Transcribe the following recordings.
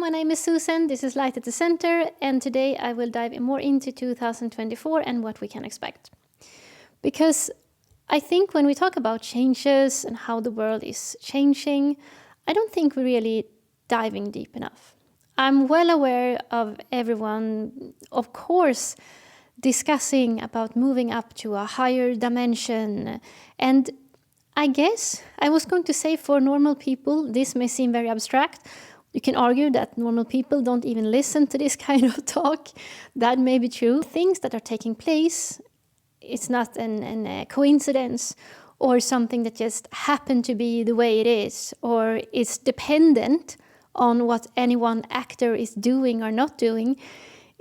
my name is Susan, this is Light at the Center, and today I will dive more into 2024 and what we can expect. Because I think when we talk about changes and how the world is changing, I don't think we're really diving deep enough. I'm well aware of everyone, of course, discussing about moving up to a higher dimension. And I guess I was going to say for normal people, this may seem very abstract. You can argue that normal people don't even listen to this kind of talk. That may be true. Things that are taking place, it's not a coincidence or something that just happened to be the way it is, or is dependent on what any one actor is doing or not doing.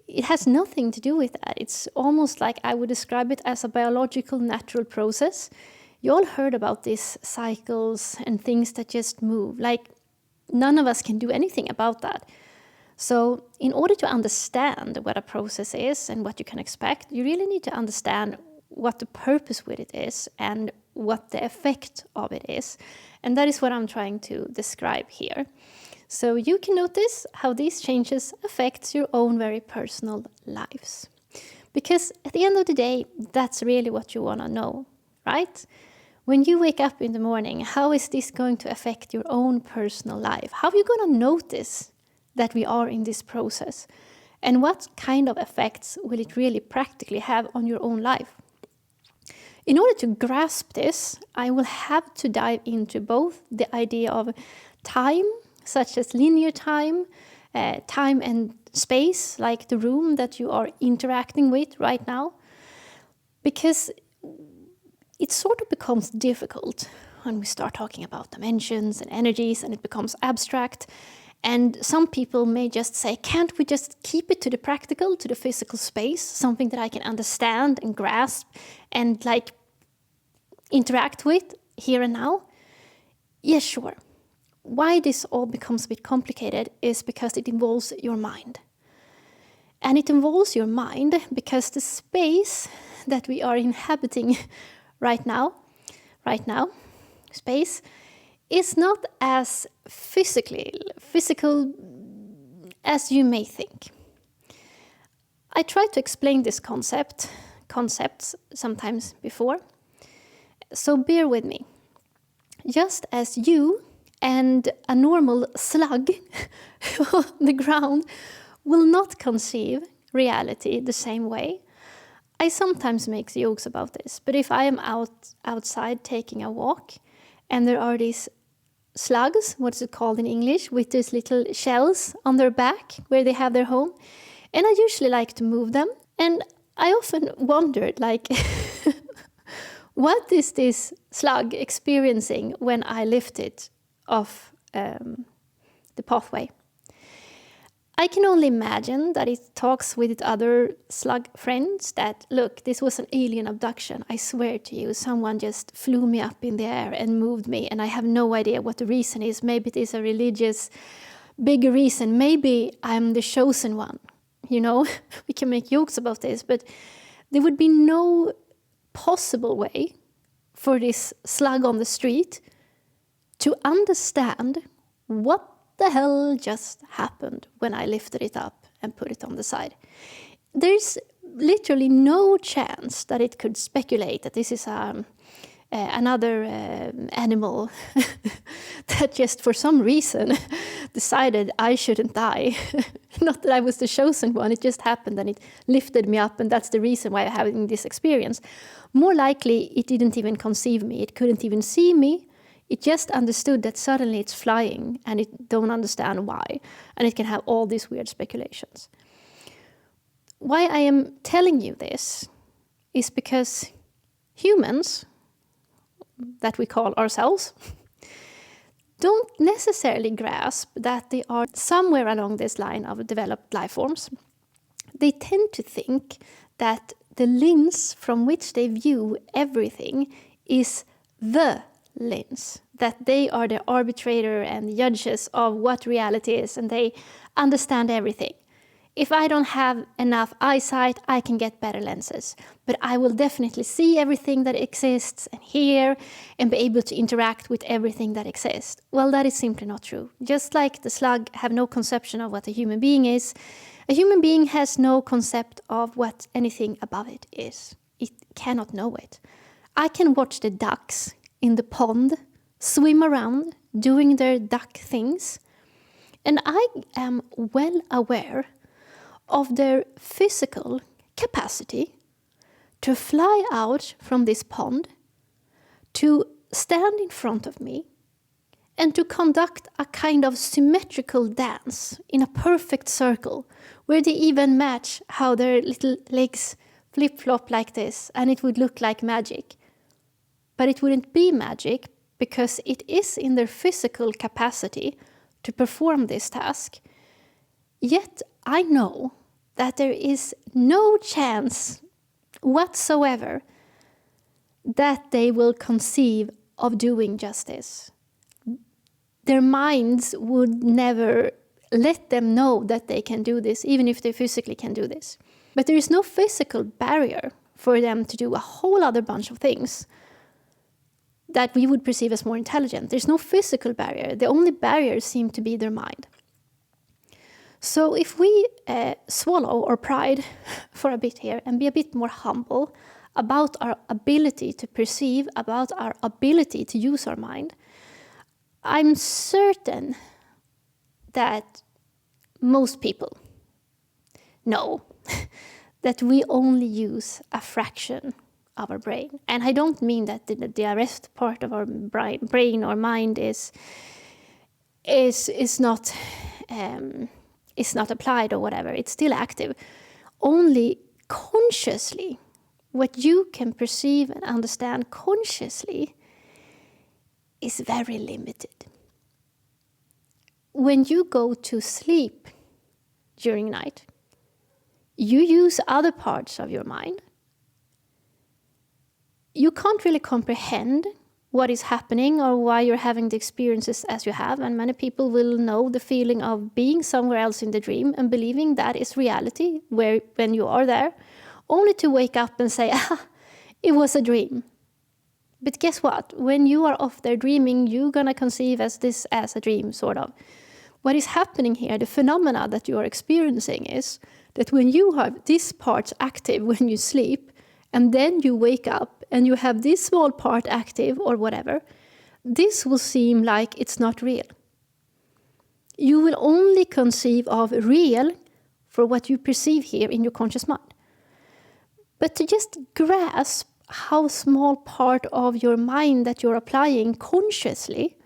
It has nothing to do with that. It's almost like I would describe it as a biological natural process. You all heard about these cycles and things that just move. Like, none of us can do anything about that. So in order to understand what a process is and what you can expect, you really need to understand what the purpose with it is and what the effect of it is. And that is what I'm trying to describe here. So you can notice how these changes affect your own very personal lives. Because at the end of the day, that's really what you want to know, right? When you wake up in the morning, how is this going to affect your own personal life? How are you going to notice that we are in this process? And what kind of effects will it really practically have on your own life? In order to grasp this, I will have to dive into both the idea of time, such as linear time, time and space, like the room that you are interacting with right now. Because it sort of becomes difficult when we start talking about dimensions and energies, and it becomes abstract. And some people may just say, can't we just keep it to the practical, to the physical space, something that I can understand and grasp and like interact with here and now? Yeah, sure. Why this all becomes a bit complicated is because it involves your mind. And it involves your mind because the space that we are inhabiting right now, space, is not as physical as you may think. I tried to explain this concepts sometimes before, so bear with me. Just as you and a normal slug on the ground will not conceive reality the same way, I sometimes make jokes about this, but if I am outside taking a walk and there are these slugs, what's it called in English, with these little shells on their back where they have their home, and I usually like to move them, and I often wondered, like, what is this slug experiencing when I lift it off the pathway? I can only imagine that it talks with its other slug friends that, look, this was an alien abduction. I swear to you, someone just flew me up in the air and moved me, and I have no idea what the reason is. Maybe it is a religious, bigger reason. Maybe I'm the chosen one. You know, we can make jokes about this, but there would be no possible way for this slug on the street to understand what the hell just happened when I lifted it up and put it on the side. There's literally no chance that it could speculate that this is another animal that just for some reason decided I shouldn't die. Not that I was the chosen one, it just happened and it lifted me up, and that's the reason why I'm having this experience. More likely, it didn't even conceive me, it couldn't even see me. It just understood that suddenly it's flying and it don't understand why. And it can have all these weird speculations. Why I am telling you this is because humans, that we call ourselves, don't necessarily grasp that they are somewhere along this line of developed life forms. They tend to think that the lens from which they view everything is the lens, that they are the arbitrator and judges of what reality is, and they understand everything. If I don't have enough eyesight, I can get better lenses. But I will definitely see everything that exists and hear and be able to interact with everything that exists. Well, that is simply not true. Just like the slug have no conception of what a human being is, a human being has no concept of what anything above it is. It cannot know it. I can watch the ducks in the pond swim around doing their duck things, and I am well aware of their physical capacity to fly out from this pond, to stand in front of me, and to conduct a kind of symmetrical dance in a perfect circle, where they even match how their little legs flip-flop like this, and it would look like magic. But it wouldn't be magic, because it is in their physical capacity to perform this task. Yet I know that there is no chance whatsoever that they will conceive of doing just this. Their minds would never let them know that they can do this, even if they physically can do this. But there is no physical barrier for them to do a whole other bunch of things that we would perceive as more intelligent. There's no physical barrier. The only barrier seems to be their mind. So if we swallow our pride for a bit here and be a bit more humble about our ability to perceive, about our ability to use our mind, I'm certain that most people know that we only use a fraction of our brain. And I don't mean that the rest part of our brain or mind is not applied or whatever. It's still active. Only consciously, what you can perceive and understand consciously is very limited. When you go to sleep during night, you use other parts of your mind. You can't really comprehend what is happening or why you're having the experiences as you have, and many people will know the feeling of being somewhere else in the dream and believing that is reality when you are there, only to wake up and say, it was a dream. But guess what? When you are off there dreaming, you're gonna conceive this as a dream, sort of. What is happening here, the phenomena that you are experiencing, is that when you have this part active when you sleep, and then you wake up and you have this small part active or whatever, this will seem like it's not real. You will only conceive of real for what you perceive here in your conscious mind. But to just grasp how small part of your mind that you're applying consciously,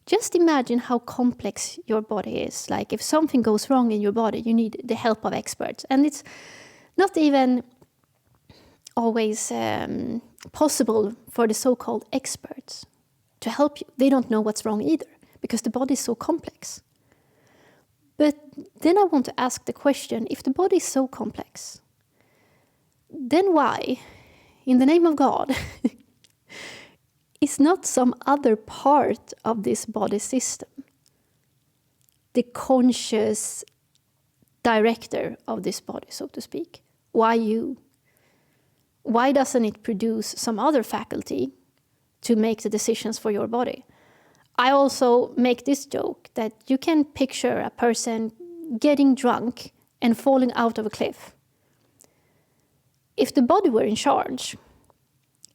just imagine how complex your body is. Like if something goes wrong in your body, you need the help of experts. And it's not even always possible for the so-called experts to help you. They don't know what's wrong either, because the body is so complex. But then I want to ask the question, if the body is so complex, then why, in the name of God, is not some other part of this body system the conscious director of this body, so to speak? Why you? Why doesn't it produce some other faculty to make the decisions for your body? I also make this joke that you can picture a person getting drunk and falling out of a cliff. If the body were in charge,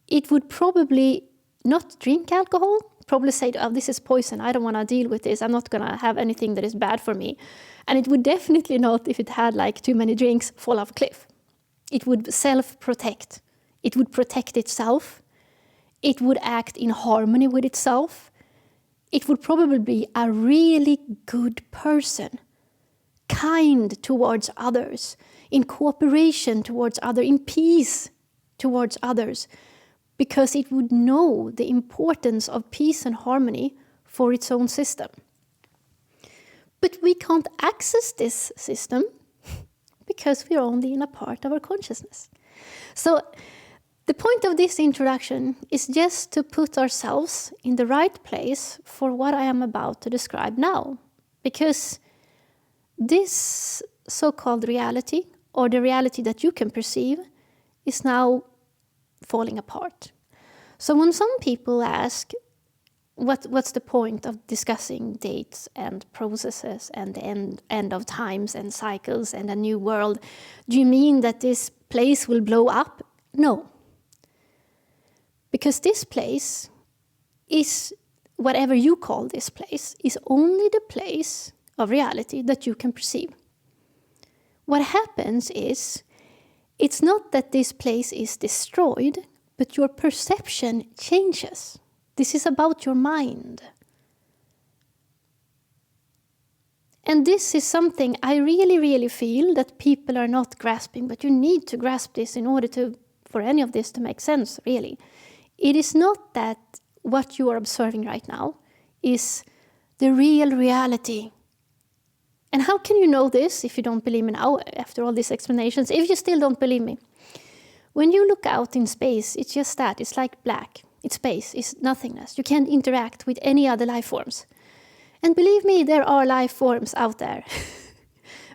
it would probably not drink alcohol, probably say, oh, this is poison, I don't want to deal with this, I'm not going to have anything that is bad for me. And it would definitely not, if it had like too many drinks, fall off a cliff. It would self-protect. It would protect itself. It would act in harmony with itself. It would probably be a really good person, kind towards others, in cooperation towards others, in peace towards others, because it would know the importance of peace and harmony for its own system. But we can't access this system because we're only in a part of our consciousness. So the point of this introduction is just to put ourselves in the right place for what I am about to describe now. Because this so-called reality, or the reality that you can perceive, is now falling apart. So when some people ask, what's the point of discussing dates and processes and the end of times and cycles and a new world? Do you mean that this place will blow up? No. Because this place is, whatever you call this place, is only the place of reality that you can perceive. What happens is, it's not that this place is destroyed, but your perception changes. This is about your mind. And this is something I really, really feel that people are not grasping, but you need to grasp this in order for any of this to make sense, really. It is not that what you are observing right now is the real reality. And how can you know this if you don't believe me now, after all these explanations, if you still don't believe me? When you look out in space, it's just that. It's like black. It's space. It's nothingness. You can't interact with any other life forms. And believe me, there are life forms out there.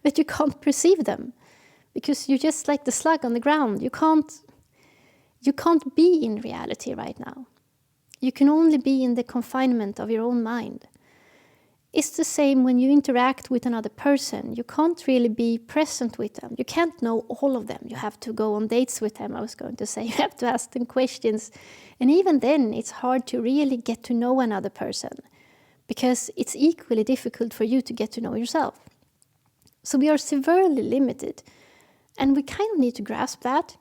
But you can't perceive them. Because you're just like the slug on the ground. You can't be in reality right now. You can only be in the confinement of your own mind. It's the same when you interact with another person. You can't really be present with them. You can't know all of them. You have to go on dates with them, I was going to say. You have to ask them questions. And even then, it's hard to really get to know another person, because it's equally difficult for you to get to know yourself. So we are severely limited. And we kind of need to grasp that.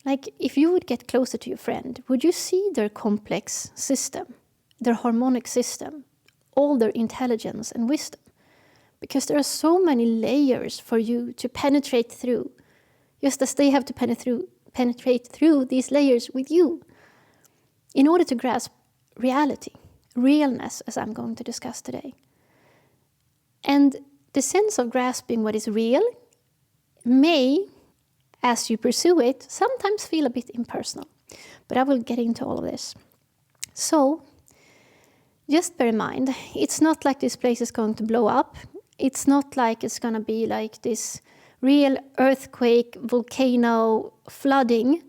Like, if you would get closer to your friend, would you see their complex system, their harmonic system, all their intelligence and wisdom? Because there are so many layers for you to penetrate through, just as they have to penetrate through these layers with you, in order to grasp reality, realness, as I'm going to discuss today. And the sense of grasping what is real may, as you pursue it, sometimes feel a bit impersonal. But I will get into all of this. So, just bear in mind, it's not like this place is going to blow up. It's not like it's going to be like this real earthquake, volcano, flooding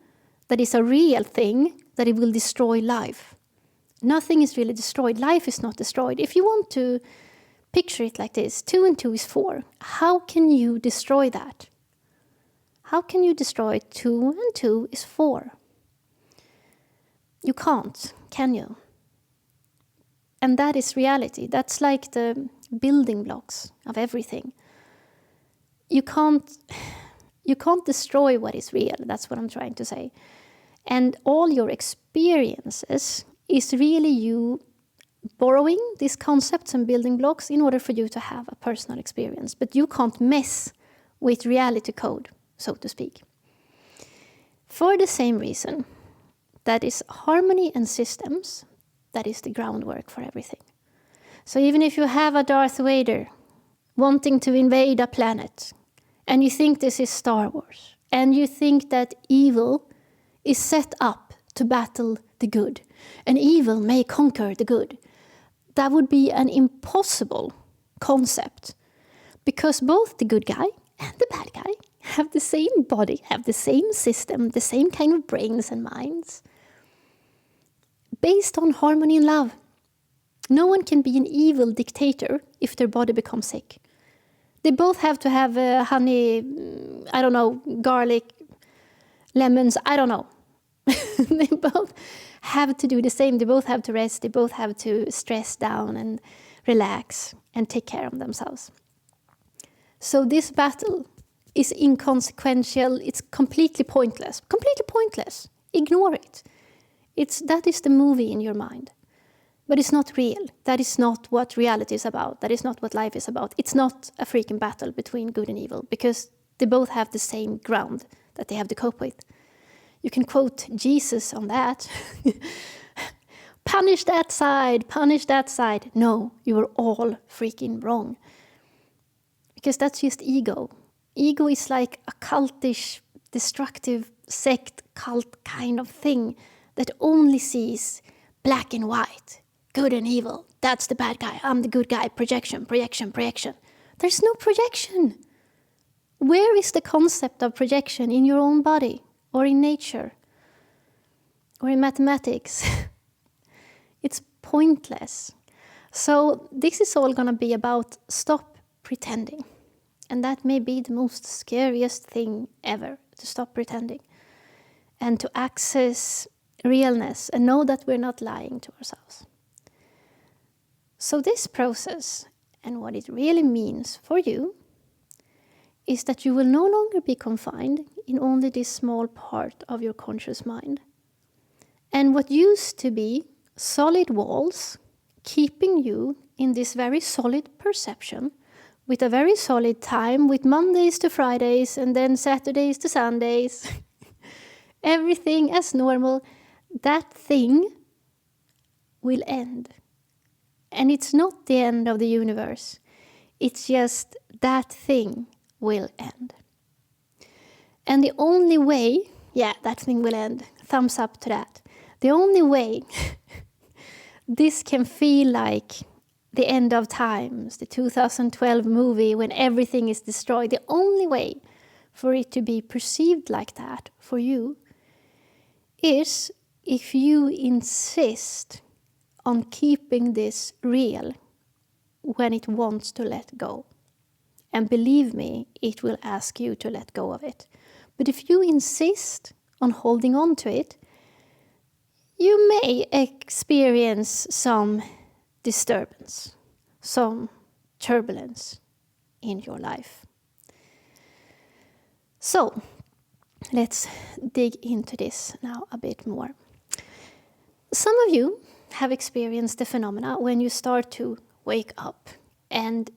that is a real thing, that it will destroy life. Nothing is really destroyed. Life is not destroyed. If you want to picture it like this, 2 and 2 is 4. How can you destroy that? How can you destroy 2 and 2 is 4? You can't, can you? And that is reality. That's like the building blocks of everything. You can't destroy what is real. That's what I'm trying to say. And all your experiences is really you borrowing these concepts and building blocks in order for you to have a personal experience. But you can't mess with reality code, so to speak. For the same reason, that is harmony and systems, that is the groundwork for everything. So even if you have a Darth Vader wanting to invade a planet, and you think this is Star Wars, and you think that evil is set up to battle the good, and evil may conquer the good, that would be an impossible concept. Because both the good guy and the bad guy have the same body, have the same system, the same kind of brains and minds, based on harmony and love. No one can be an evil dictator if their body becomes sick. They both have to have honey, I don't know, garlic, lemons, I don't know. They both have to do the same. They both have to rest. They both have to stress down and relax and take care of themselves. So this battle is inconsequential. It's completely pointless. Completely pointless. Ignore it. That is the movie in your mind. But it's not real. That is not what reality is about. That is not what life is about. It's not a freaking battle between good and evil, because they both have the same ground that they have to cope with. You can quote Jesus on that. Punish that side, punish that side. No, you are all freaking wrong. Because that's just ego. Ego is like a cultish, destructive sect cult kind of thing that only sees black and white, good and evil. That's the bad guy, I'm the good guy, projection, projection, projection. There's no projection. Where is the concept of projection in your own body, or in nature, or in mathematics? It's pointless. So this is all going to be about stop pretending. And that may be the most scariest thing ever, to stop pretending. And to access realness and know that we're not lying to ourselves. So this process, and what it really means for you, is that you will no longer be confined in only this small part of your conscious mind. And what used to be solid walls keeping you in this very solid perception, with a very solid time, with Mondays to Fridays and then Saturdays to Sundays, everything as normal, that thing will end. And it's not the end of the universe. It's just that thing will end. And the only way, that thing will end. Thumbs up to that. The only way this can feel like the end of times, the 2012 movie when everything is destroyed, the only way for it to be perceived like that for you is if you insist on keeping this real when it wants to let go. And believe me, it will ask you to let go of it. But if you insist on holding on to it, you may experience some disturbance, some turbulence in your life. So, let's dig into this now a bit more. Some of you have experienced the phenomena when you start to wake up. And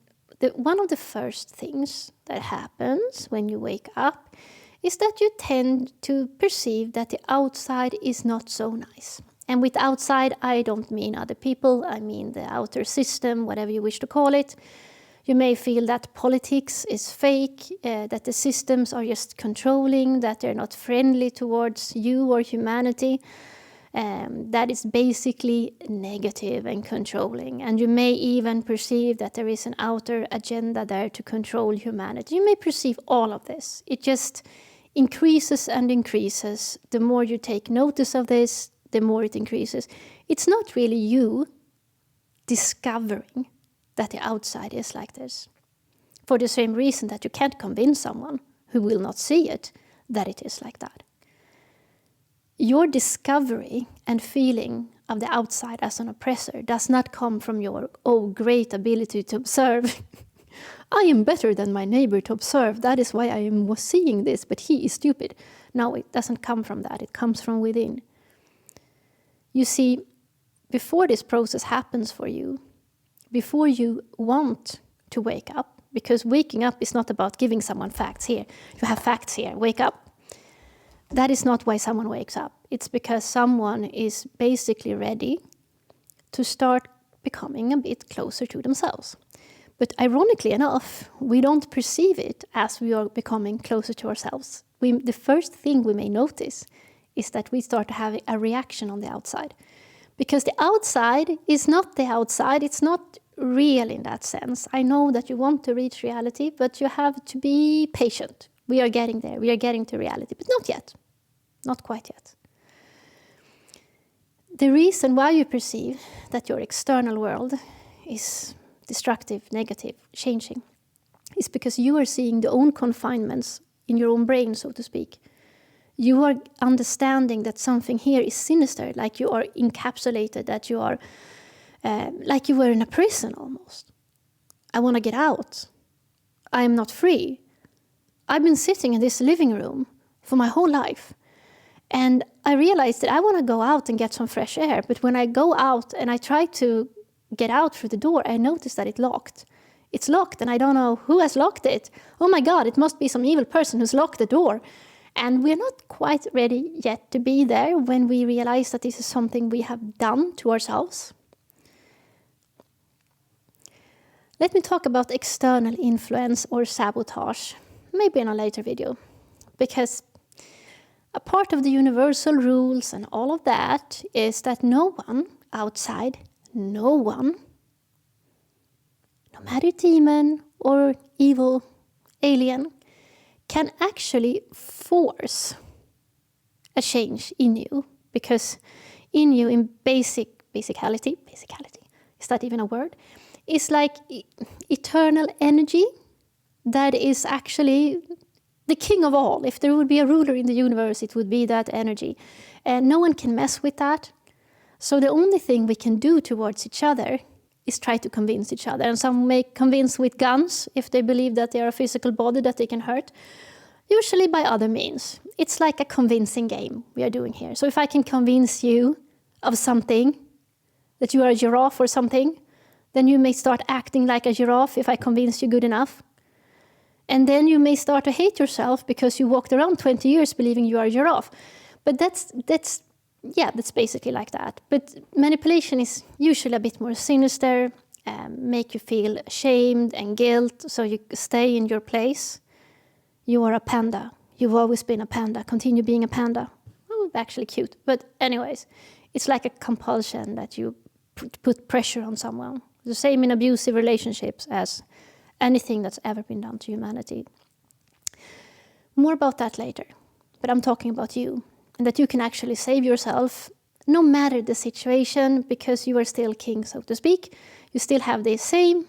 one of the first things that happens when you wake up is that you tend to perceive that the outside is not so nice. And with outside, I don't mean other people, I mean the outer system, whatever you wish to call it. You may feel that politics is fake, that the systems are just controlling, that they're not friendly towards you or humanity. That is basically negative and controlling. And you may even perceive that there is an outer agenda there to control humanity. You may perceive all of this. It just increases and increases. The more you take notice of this, the more it increases. It's not really you discovering that the outside is like this. For the same reason that you can't convince someone who will not see it that it is like that. Your discovery and feeling of the outside as an oppressor does not come from your, great ability to observe. I am better than my neighbor to observe. That is why I am seeing this, but he is stupid. No, it doesn't come from that. It comes from within. You see, before this process happens for you, before you want to wake up, because waking up is not about giving someone facts here. You have facts here, wake up. That is not why someone wakes up. It's because someone is basically ready to start becoming a bit closer to themselves. But ironically enough, we don't perceive it as we are becoming closer to ourselves. The first thing we may notice is that we start having a reaction on the outside. Because the outside is not the outside, it's not real in that sense. I know that you want to reach reality, but you have to be patient. We are getting there, we are getting to reality, but not yet. Not quite yet. The reason why you perceive that your external world is destructive, negative, changing, is because you are seeing the own confinements in your own brain, so to speak. You are understanding that something here is sinister, like you are encapsulated, that you are like you were in a prison almost. I want to get out. I am not free. I've been sitting in this living room for my whole life. And I realized that I want to go out and get some fresh air. But when I go out and I try to get out through the door, I notice that it's locked. It's locked and I don't know who has locked it. Oh my God, it must be some evil person who's locked the door. And we're not quite ready yet to be there when we realize that this is something we have done to ourselves. Let me talk about external influence or sabotage, maybe in a later video. Because a part of the universal rules and all of that is that no one outside, no one, no matter demon or evil alien, can actually force a change in you, because in you, in basicality, is that even a word? It's like eternal energy that is actually the king of all. If there would be a ruler in the universe, it would be that energy. And no one can mess with that. So the only thing we can do towards each other is try to convince each other. And some may convince with guns if they believe that they are a physical body that they can hurt. Usually by other means. It's like a convincing game we are doing here. So if I can convince you of something, that you are a giraffe or something, then you may start acting like a giraffe if I convince you good enough. And then you may start to hate yourself because you walked around 20 years believing you are a giraffe. But that's basically like that. But manipulation is usually a bit more sinister, make you feel ashamed and guilt, so you stay in your place. You are a panda. You've always been a panda. Continue being a panda. Oh, actually cute. But anyways, it's like a compulsion that you put pressure on someone. The same in abusive relationships as anything that's ever been done to humanity. More about that later. But I'm talking about you. And that you can actually save yourself no matter the situation, because you are still king, so to speak. You still have the same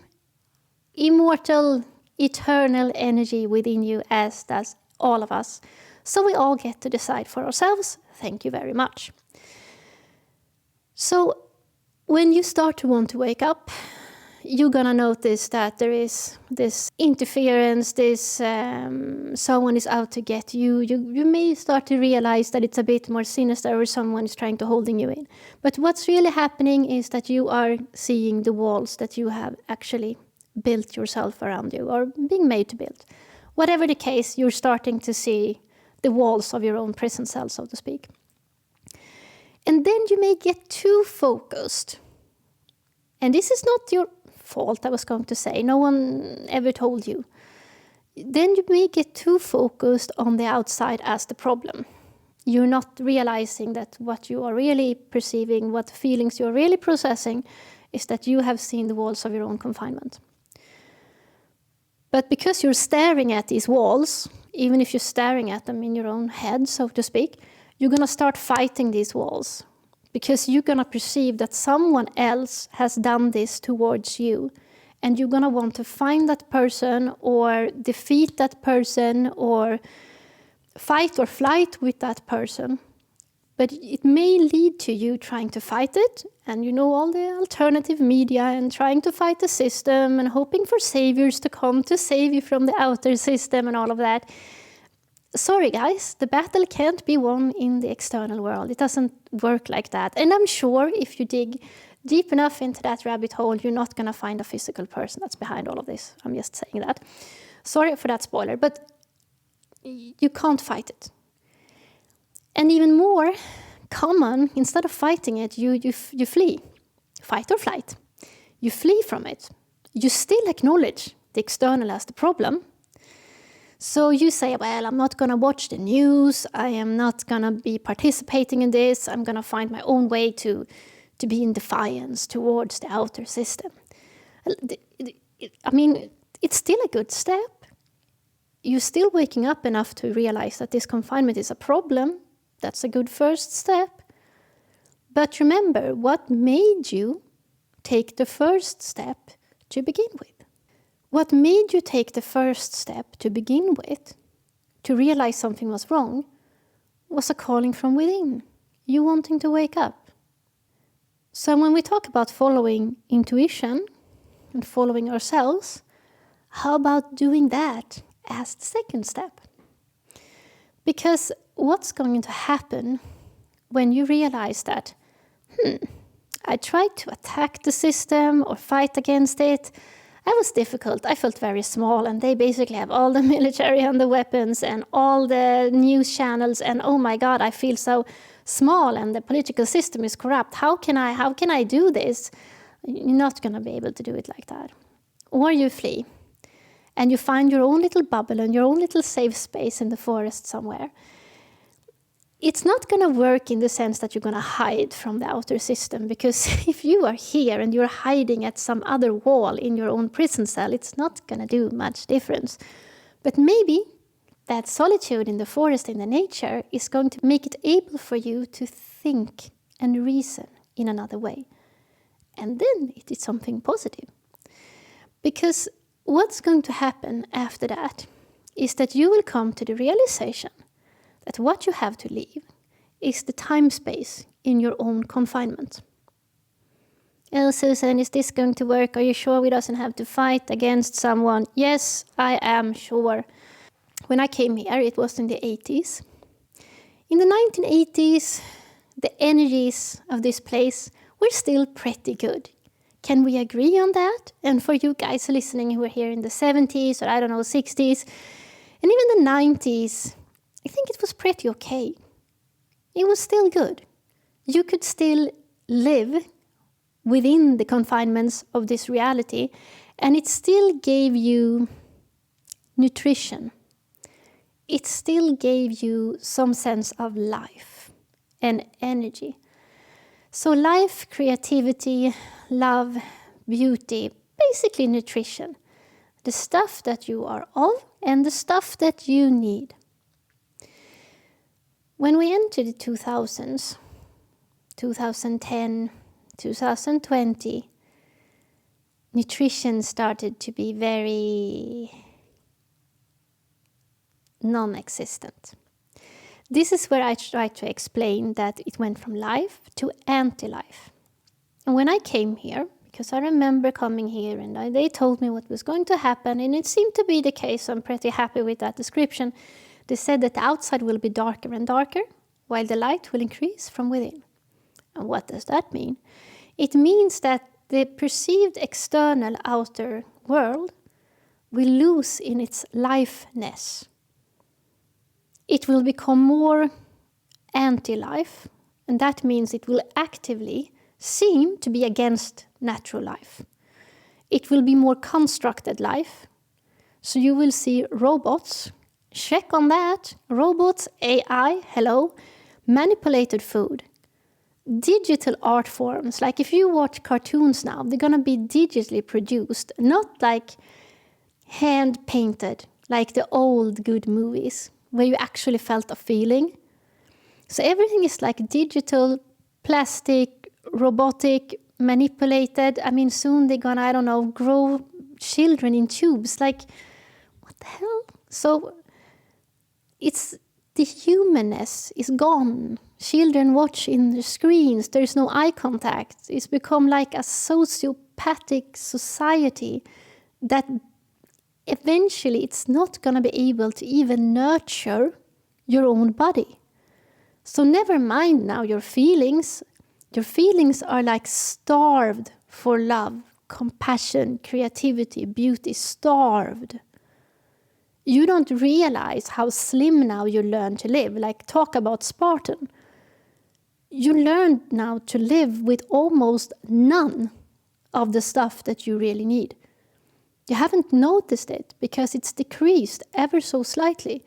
immortal, eternal energy within you as does all of us. So we all get to decide for ourselves. Thank you very much. So when you start to want to wake up, you're gonna notice that there is this interference, someone is out to get you. You may start to realize that it's a bit more sinister, or someone is trying to holding you in. But what's really happening is that you are seeing the walls that you have actually built yourself around you, or being made to build. Whatever the case, you're starting to see the walls of your own prison cell, so to speak. And then you may get too focused. And this is not your fault, I was going to say. No one ever told you. Then you may get too focused on the outside as the problem. You're not realizing that what you are really perceiving, what feelings you're really processing, is that you have seen the walls of your own confinement. But because you're staring at these walls, even if you're staring at them in your own head, so to speak, you're going to start fighting these walls. Because you're going to perceive that someone else has done this towards you. And you're going to want to find that person, or defeat that person, or fight or flight with that person. But it may lead to you trying to fight it, and all the alternative media, and trying to fight the system, and hoping for saviors to come to save you from the outer system and all of that. Sorry guys, the battle can't be won in the external world. It doesn't work like that. And I'm sure if you dig deep enough into that rabbit hole, you're not going to find a physical person that's behind all of this. I'm just saying that. Sorry for that spoiler, but you can't fight it. And even more common, instead of fighting it, you flee. Fight or flight. You flee from it. You still acknowledge the external as the problem. So you say, well, I'm not going to watch the news. I am not going to be participating in this. I'm going to find my own way to be in defiance towards the outer system. I mean, it's still a good step. You're still waking up enough to realize that this confinement is a problem. That's a good first step. But remember, what made you take the first step to begin with? What made you take the first step to begin with, to realize something was wrong, was a calling from within, you wanting to wake up. So when we talk about following intuition and following ourselves, how about doing that as the second step? Because what's going to happen when you realize that, I tried to attack the system or fight against it, that was difficult. I felt very small, and they basically have all the military and the weapons and all the news channels, and oh my God, I feel so small, and the political system is corrupt. How can I do this? You're not going to be able to do it like that. Or you flee, and you find your own little bubble and your own little safe space in the forest somewhere. It's not going to work in the sense that you're going to hide from the outer system, because if you are here and you're hiding at some other wall in your own prison cell, it's not going to do much difference. But maybe that solitude in the forest, in the nature, is going to make it able for you to think and reason in another way. And then it is something positive. Because what's going to happen after that is that you will come to the realization that what you have to leave is the time space in your own confinement. Oh, Susan, is this going to work? Are you sure we doesn't have to fight against someone? Yes, I am sure. When I came here, it was in the 80s. In the 1980s, the energies of this place were still pretty good. Can we agree on that? And for you guys listening who were here in the 70s or 60s, and even the 90s, I think it was pretty okay. It was still good. You could still live within the confinements of this reality, and it still gave you nutrition. It still gave you some sense of life and energy. So life, creativity, love, beauty, basically nutrition. The stuff that you are of and the stuff that you need. When we entered the 2000s, 2010, 2020, nutrition started to be very non-existent. This is where I try to explain that it went from life to anti-life. And when I came here, because I remember coming here and they told me what was going to happen, and it seemed to be the case, I'm pretty happy with that description. They said that the outside will be darker and darker, while the light will increase from within. And what does that mean? It means that the perceived external outer world will lose in its lifeness. It will become more anti-life, and that means it will actively seem to be against natural life. It will be more constructed life. So you will see robots, check on that, robots, AI, hello, manipulated food, digital art forms. Like if you watch cartoons now, they're going to be digitally produced, not like hand painted, like the old good movies where you actually felt a feeling. So everything is like digital, plastic, robotic, manipulated. I mean, soon they're gonna, grow children in tubes. Like, what the hell? So it's the humanness is gone. Children watch in the screens. There's no eye contact. It's become like a sociopathic society that eventually it's not going to be able to even nurture your own body. So never mind now your feelings. Your feelings are like starved for love, compassion, creativity, beauty, starved. You don't realize how slim now you learn to live. Like, talk about Spartan. You learn now to live with almost none of the stuff that you really need. You haven't noticed it because it's decreased ever so slightly.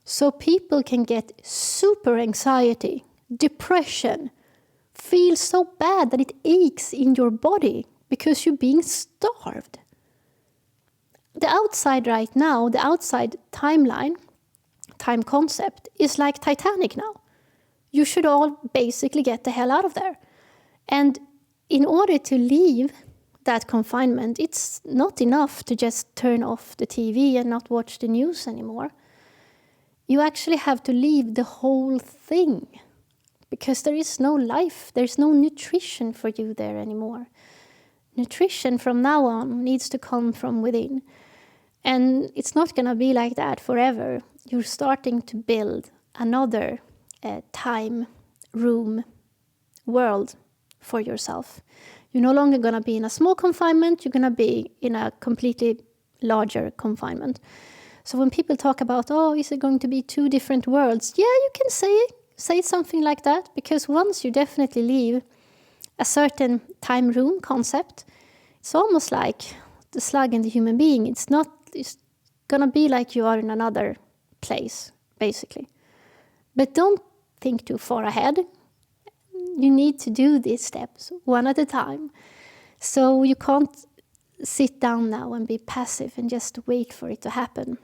So people can get super anxiety, depression, feel so bad that it aches in your body because you're being starved. The outside right now, the outside timeline, time concept, is like Titanic now. You should all basically get the hell out of there. And in order to leave that confinement, it's not enough to just turn off the TV and not watch the news anymore. You actually have to leave the whole thing because there is no life, there's no nutrition for you there anymore. Nutrition from now on needs to come from within. And it's not going to be like that forever. You're starting to build another time, room, world for yourself. You're no longer going to be in a small confinement. You're going to be in a completely larger confinement. So when people talk about, is it going to be two different worlds? Yeah, you can say something like that. Because once you definitely leave a certain time, room concept, it's almost like the slug and the human being. It's going to be like you are in another place, basically. But don't think too far ahead. You need to do these steps one at a time. So you can't sit down now and be passive and just wait for it to happen.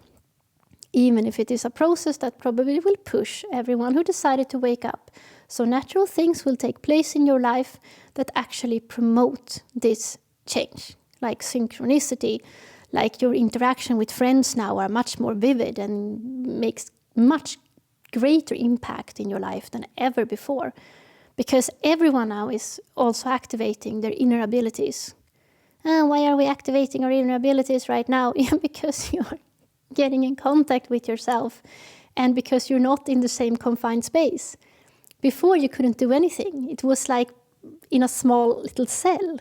even if it is a process that probably will push everyone who decided to wake up. So natural things will take place in your life that actually promote this change, like synchronicity, like your interaction with friends now are much more vivid and makes much greater impact in your life than ever before. Because everyone now is also activating their inner abilities. Why are we activating our inner abilities right now? Because you're getting in contact with yourself and because you're not in the same confined space. Before you couldn't do anything. It was like in a small little cell.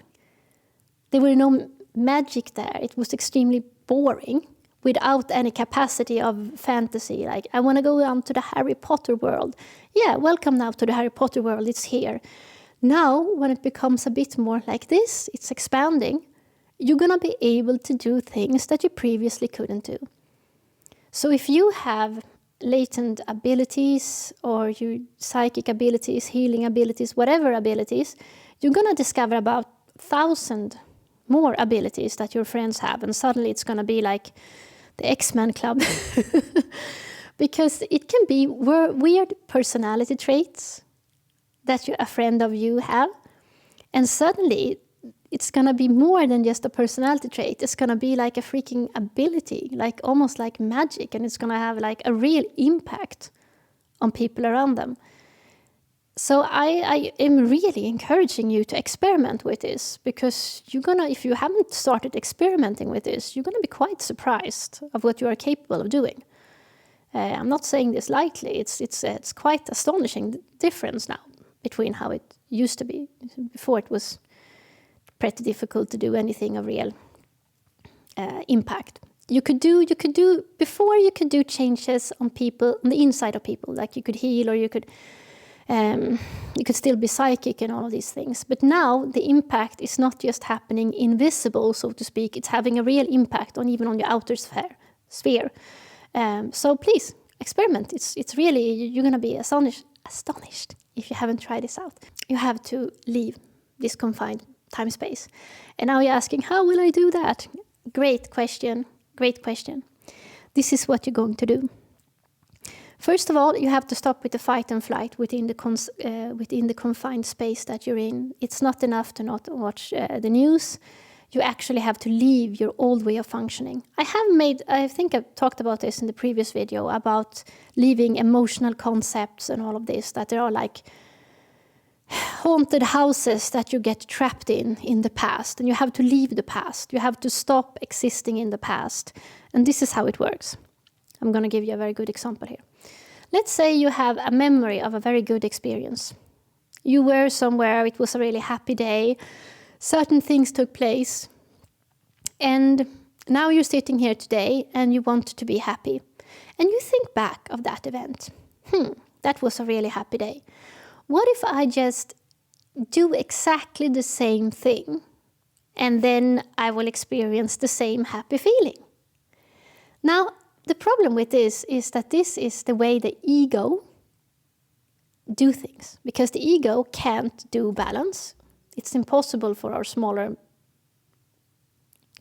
There were no magic there. It was extremely boring without any capacity of fantasy. Like, I want to go down to the Harry Potter world. Yeah, welcome now to the Harry Potter world. It's here. Now, when it becomes a bit more like this, it's expanding, you're going to be able to do things that you previously couldn't do. So if you have latent abilities or your psychic abilities, healing abilities, whatever abilities, you're going to discover about 1,000 more abilities that your friends have. And suddenly it's going to be like the X-Men club. Because it can be weird personality traits that a friend of you have. And suddenly it's going to be more than just a personality trait. It's going to be like a freaking ability, like almost like magic. And it's going to have like a real impact on people around them. So I am really encouraging you to experiment with this, because if you haven't started experimenting with this, you're going to be quite surprised of what you are capable of doing. I'm not saying this lightly. It's quite astonishing difference now between how it used to be. Before it was pretty difficult to do anything of real impact. Before you could do changes on people, on the inside of people, like you could heal, or you could still be psychic and all of these things. But now the impact is not just happening invisible, so to speak. It's having a real impact even on your outer sphere. So please experiment. It's really, you're going to be astonished if you haven't tried this out. You have to leave this confined time space. And now you're asking, how will I do that? Great question. This is what you're going to do. First of all, you have to stop with the fight and flight within the confined space that you're in. It's not enough to not watch the news. You actually have to leave your old way of functioning. I think I've talked about this in the previous video about leaving emotional concepts and all of this, that there are like haunted houses that you get trapped in the past, and you have to leave the past. You have to stop existing in the past. And this is how it works. I'm going to give you a very good example here. Let's say you have a memory of a very good experience. You were somewhere, it was a really happy day, certain things took place, and now you're sitting here today and you want to be happy. And you think back of that event. That was a really happy day. What if I just do exactly the same thing and then I will experience the same happy feeling? Now, the problem with this is that this is the way the ego do things, because the ego can't do balance. It's impossible for our smaller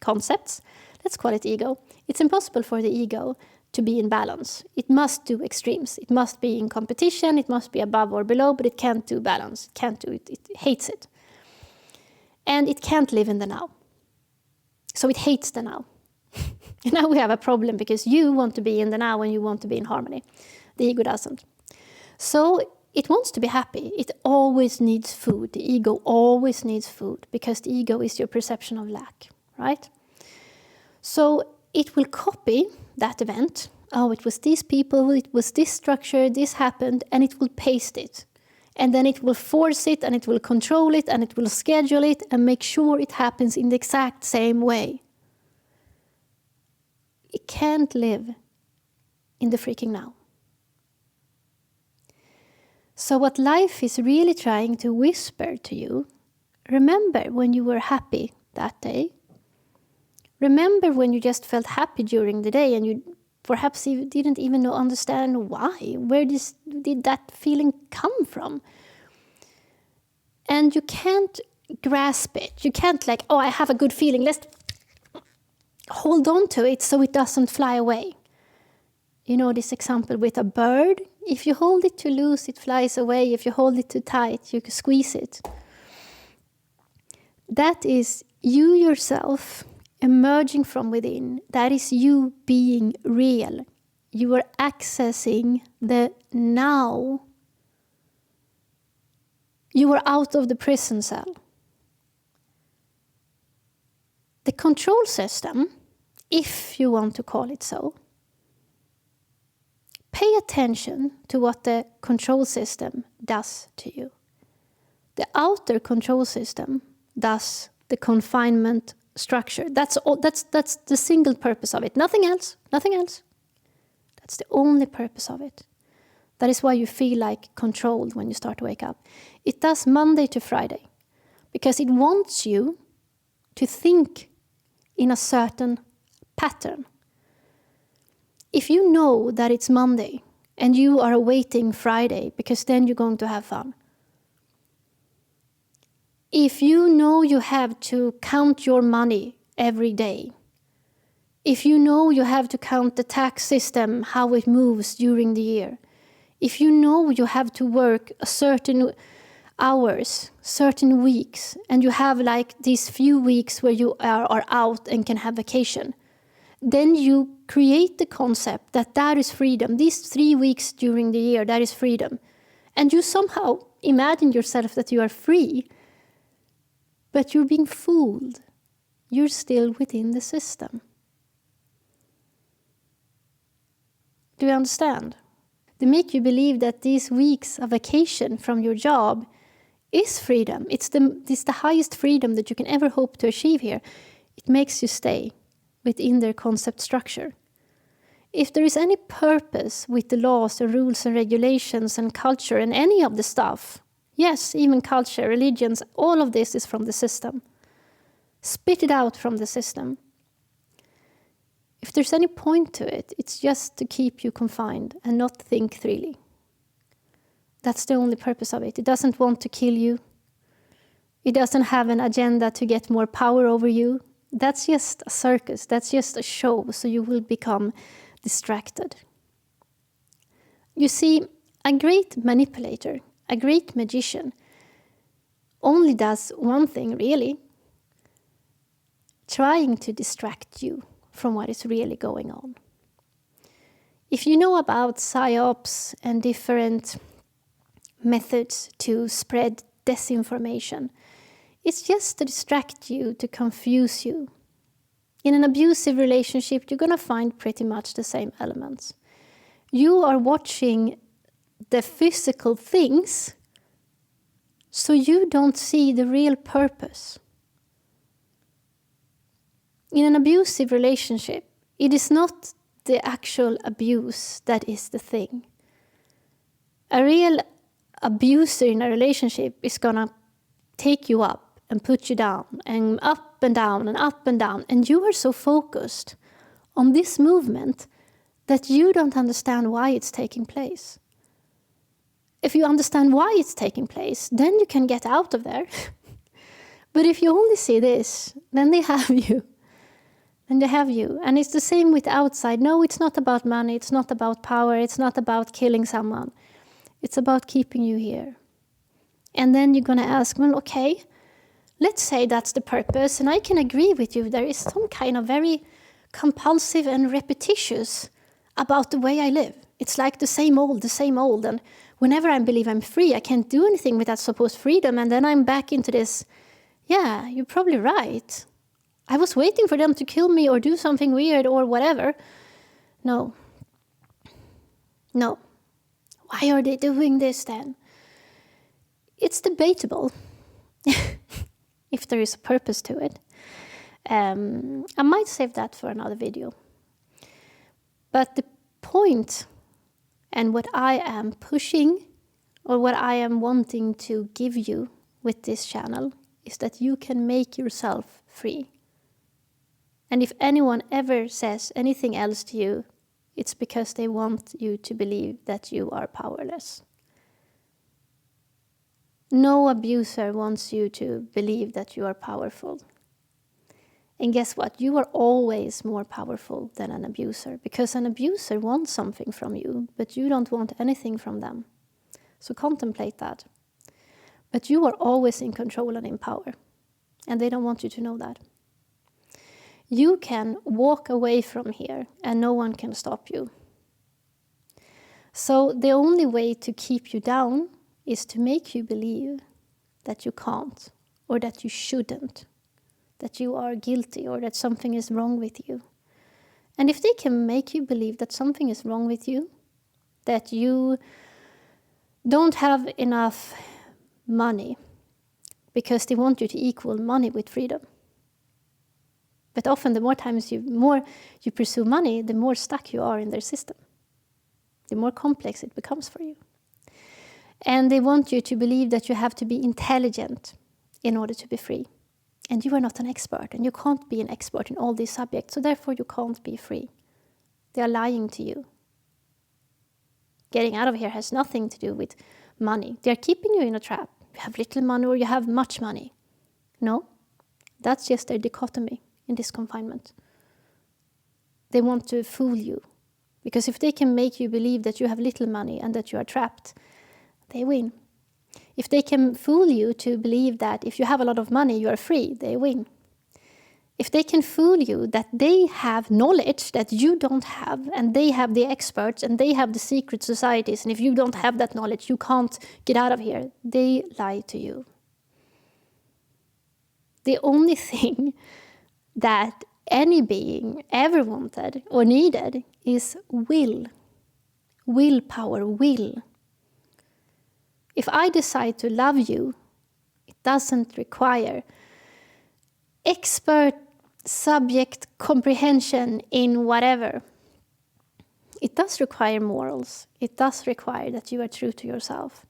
concepts. Let's call it ego. It's impossible for the ego to be in balance. It must do extremes. It must be in competition. It must be above or below, but it can't do balance. It can't do it. It hates it. And it can't live in the now. So it hates the now. And now we have a problem, because you want to be in the now and you want to be in harmony. The ego doesn't. So it wants to be happy. It always needs food. The ego always needs food, because the ego is your perception of lack, right? So it will copy that event. Oh, it was these people, it was this structure, this happened, and it will paste it. And then it will force it, and it will control it, and it will schedule it, and make sure it happens in the exact same way. It can't live in the freaking now. So what life is really trying to whisper to you, remember when you were happy that day. Remember when you just felt happy during the day and you perhaps you didn't even understand why. Where did that feeling come from? And you can't grasp it. You can't like, oh, I have a good feeling. Let's hold on to it so it doesn't fly away. You know this example with a bird? If you hold it too loose, it flies away. If you hold it too tight, you can squeeze it. That is you yourself emerging from within. That is you being real. You are accessing the now. You are out of the prison cell. The control system, if you want to call it so, pay attention to what the control system does to you. The outer control system does the confinement structure. That's all. That's the single purpose of it. Nothing else. Nothing else. That's the only purpose of it. That is why you feel like controlled when you start to wake up. It does Monday to Friday because it wants you to think in a certain pattern. If you know that it's Monday and you are awaiting Friday because then you're going to have fun. If you know you have to count your money every day, if you know you have to count the tax system, how it moves during the year, if you know you have to work a certain hours, certain weeks, and you have like these few weeks where you are out and can have vacation, then you create the concept that that is freedom. These 3 weeks during the year, that is freedom. And you somehow imagine yourself that you are free, but you're being fooled. You're still within the system. Do you understand? They make you believe that these weeks of vacation from your job is freedom. It's the highest freedom that you can ever hope to achieve here. It makes you stay within their concept structure. If there is any purpose with the laws and rules and regulations and culture and any of the stuff, yes, even culture, religions, all of this is from the system. Spit it out from the system. If there's any point to it, it's just to keep you confined and not think freely. That's the only purpose of it. It doesn't want to kill you. It doesn't have an agenda to get more power over you. That's just a circus. That's just a show, so you will become distracted. You see, a great manipulator, a great magician, only does one thing, really. Trying to distract you from what is really going on. If you know about psyops and different methods to spread disinformation, it's just to distract you, to confuse you. In an abusive relationship, you're going to find pretty much the same elements. You are watching the physical things, so you don't see the real purpose. In an abusive relationship, it is not the actual abuse that is the thing. A real abuser in a relationship is going to take you up and put you down, and up and down and up and down. And you are so focused on this movement that you don't understand why it's taking place. If you understand why it's taking place, then you can get out of there. But if you only see this, then they have you. And they have you. And it's the same with outside. No, it's not about money. It's not about power. It's not about killing someone. It's about keeping you here. And then you're going to ask, well, okay, let's say that's the purpose. And I can agree with you. There is some kind of very compulsive and repetitious about the way I live. It's like the same old. And whenever I believe I'm free, I can't do anything with that supposed freedom. And then I'm back into this, yeah, you're probably right. I was waiting for them to kill me or do something weird or whatever. No. Why are they doing this then? It's debatable if there is a purpose to it. I might save that for another video. But the point and what I am pushing or what I am wanting to give you with this channel is that you can make yourself free. And if anyone ever says anything else to you, it's because they want you to believe that you are powerless. No abuser wants you to believe that you are powerful. And guess what? You are always more powerful than an abuser, because an abuser wants something from you, but you don't want anything from them. So contemplate that. But you are always in control and in power, and they don't want you to know that. You can walk away from here and no one can stop you. So the only way to keep you down is to make you believe that you can't, or that you shouldn't, that you are guilty, or that something is wrong with you. And if they can make you believe that something is wrong with you, that you don't have enough money, because they want you to equal money with freedom. But often the more you pursue money, the more stuck you are in their system. The more complex it becomes for you. And they want you to believe that you have to be intelligent in order to be free. And you are not an expert, and you can't be an expert in all these subjects, so therefore you can't be free. They are lying to you. Getting out of here has nothing to do with money. They are keeping you in a trap. You have little money or you have much money. No, that's just their dichotomy in this confinement. They want to fool you. Because if they can make you believe that you have little money and that you are trapped, they win. If they can fool you to believe that if you have a lot of money, you are free, they win. If they can fool you that they have knowledge that you don't have, and they have the experts, and they have the secret societies, and if you don't have that knowledge, you can't get out of here, they lie to you. The only thing that any being ever wanted or needed is will. Willpower, will. If I decide to love you, it doesn't require expert subject comprehension in whatever. It does require morals. It does require that you are true to yourself.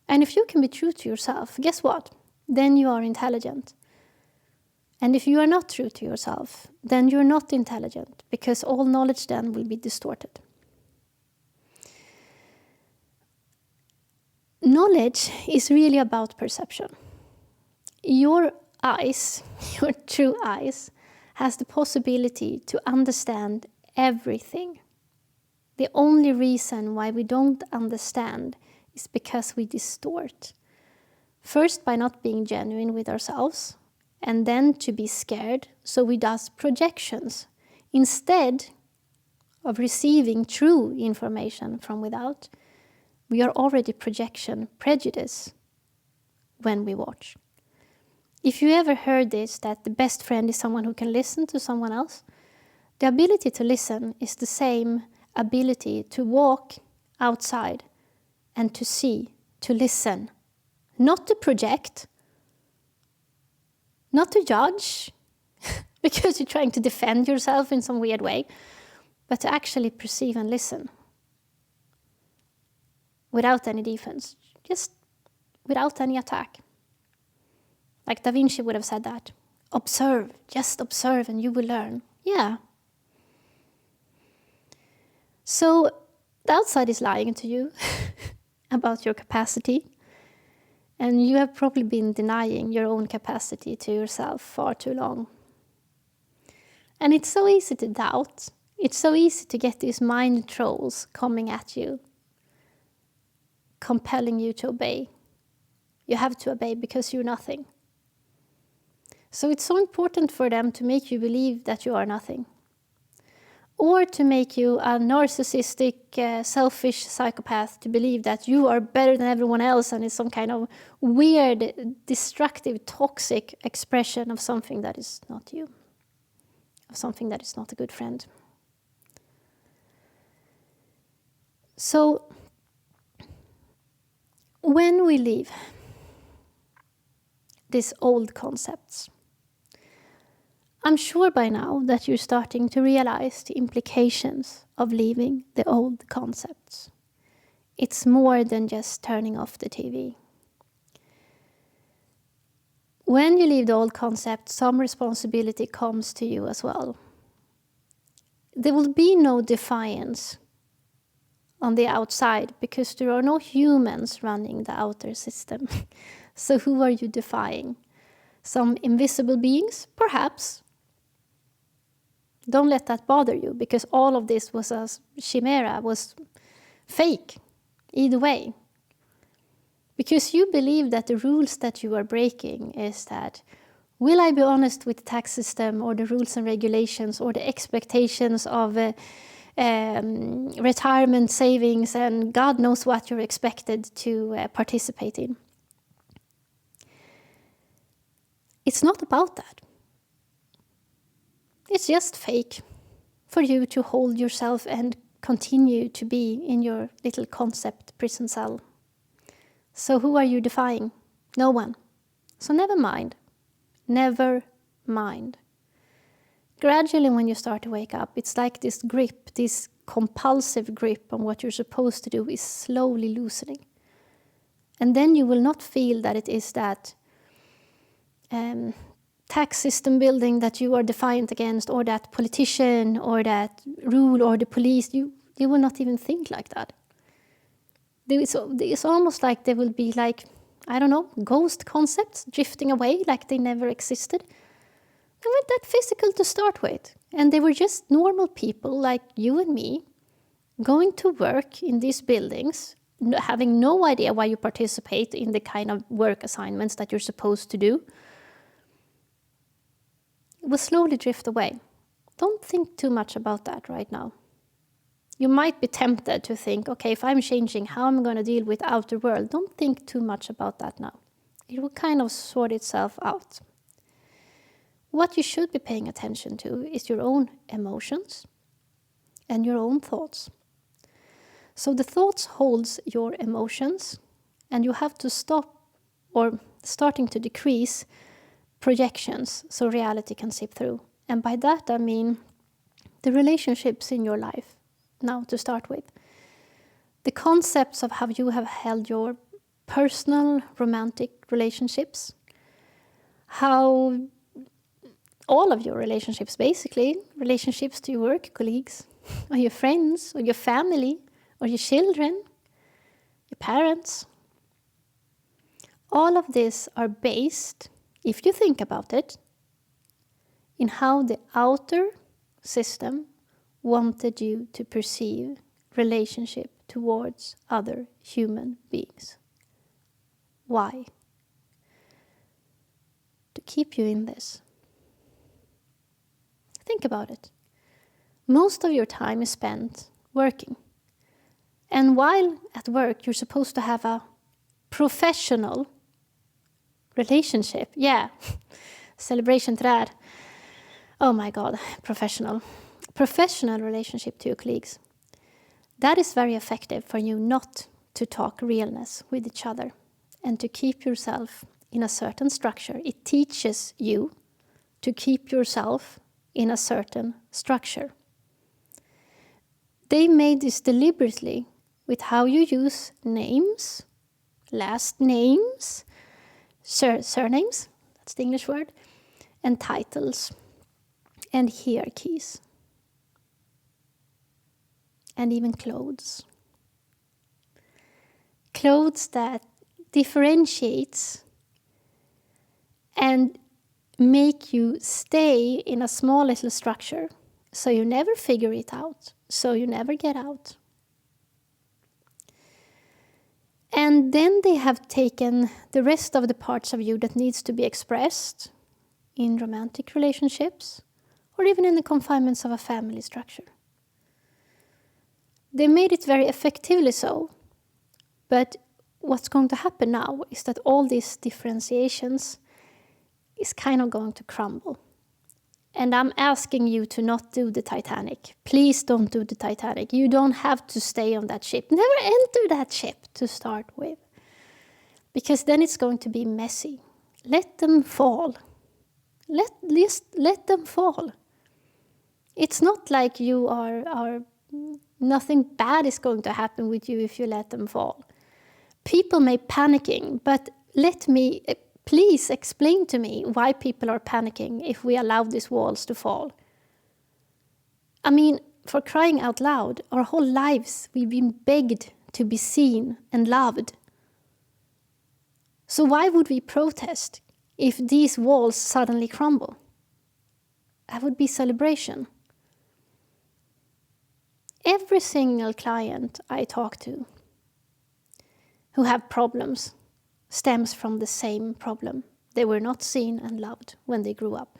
And if you can be true to yourself, guess what? Then you are intelligent. And if you are not true to yourself, then you're not intelligent, because all knowledge then will be distorted. Knowledge is really about perception. Your eyes, your true eyes, has the possibility to understand everything. The only reason why we don't understand is because we distort. First, by not being genuine with ourselves, and then to be scared, so we do projections instead of receiving true information from without. We are already projection prejudice when we watch. If you ever heard this, that the best friend is someone who can listen to someone else, the ability to listen is the same ability to walk outside and to see, to listen, not to project, not to judge, because you're trying to defend yourself in some weird way, but to actually perceive and listen. Without any defense, just without any attack. Like Da Vinci would have said that. Observe, just observe and you will learn. Yeah. So the outside is lying to you about your capacity. And you have probably been denying your own capacity to yourself far too long. And it's so easy to doubt. It's so easy to get these mind trolls coming at you, compelling you to obey. You have to obey because you're nothing. So it's so important for them to make you believe that you are nothing. Or to make you a narcissistic, selfish psychopath to believe that you are better than everyone else, and it's some kind of weird, destructive, toxic expression of something that is not you. Of something that is not a good friend. So, when we leave these old concepts, I'm sure by now that you're starting to realize the implications of leaving the old concepts. It's more than just turning off the TV. When you leave the old concept, some responsibility comes to you as well. There will be no defiance on the outside because there are no humans running the outer system. So who are you defying? Some invisible beings? Perhaps. Don't let that bother you, because all of this was a chimera, was fake, either way. Because you believe that the rules that you are breaking is that, will I be honest with the tax system or the rules and regulations or the expectations of retirement savings and God knows what you're expected to participate in? It's not about that. It's just fake for you to hold yourself and continue to be in your little concept prison cell. So who are you defying? No one. So never mind. Never mind. Gradually, when you start to wake up, it's like this grip, this compulsive grip on what you're supposed to do is slowly loosening. And then you will not feel that it is that tax system building that you are defiant against, or that politician, or that rule, or the police. You will not even think like that. It's almost like there will be like, I don't know, ghost concepts drifting away like they never existed. They weren't that physical to start with. And they were just normal people like you and me going to work in these buildings, having no idea why you participate in the kind of work assignments that you're supposed to do. It will slowly drift away. Don't think too much about that right now. You might be tempted to think, okay, if I'm changing, how am I going to deal with outer world? Don't think too much about that now. It will kind of sort itself out. What you should be paying attention to is your own emotions and your own thoughts. So the thoughts holds your emotions, and you have to stop or starting to decrease projections so reality can seep through. And by that I mean the relationships in your life. Now, to start with, the concepts of how you have held your personal romantic relationships, how all of your relationships, basically, relationships to your work colleagues, or your friends, or your family, or your children, your parents. All of this are based, if you think about it, in how the outer system wanted you to perceive relationship towards other human beings. Why? To keep you in this. Think about it. Most of your time is spent working. And while at work, you're supposed to have a professional relationship. Yeah, celebration to that. Oh my God, professional relationship to your colleagues. That is very effective for you not to talk realness with each other and to keep yourself in a certain structure. It teaches you to keep yourself in a certain structure. They made this deliberately with how you use names, last names, surnames, that's the English word, and titles, and hierarchies. And even clothes. Clothes that differentiates and make you stay in a small little structure, so you never figure it out, so you never get out. And then they have taken the rest of the parts of you that needs to be expressed in romantic relationships, or even in the confinements of a family structure. They made it very effectively so, but what's going to happen now is that all these differentiations is kind of going to crumble. And I'm asking you to not do the Titanic. Please don't do the Titanic. You don't have to stay on that ship. Never enter that ship to start with. Because then it's going to be messy. Let them fall. Let them fall. It's not like you are nothing bad is going to happen with you if you let them fall. People may panicking, but please explain to me why people are panicking if we allow these walls to fall. I mean, for crying out loud, our whole lives we've been begged to be seen and loved. So why would we protest if these walls suddenly crumble? That would be celebration. every single client I talk to who have problems stems from the same problem. They were not seen and loved when they grew up.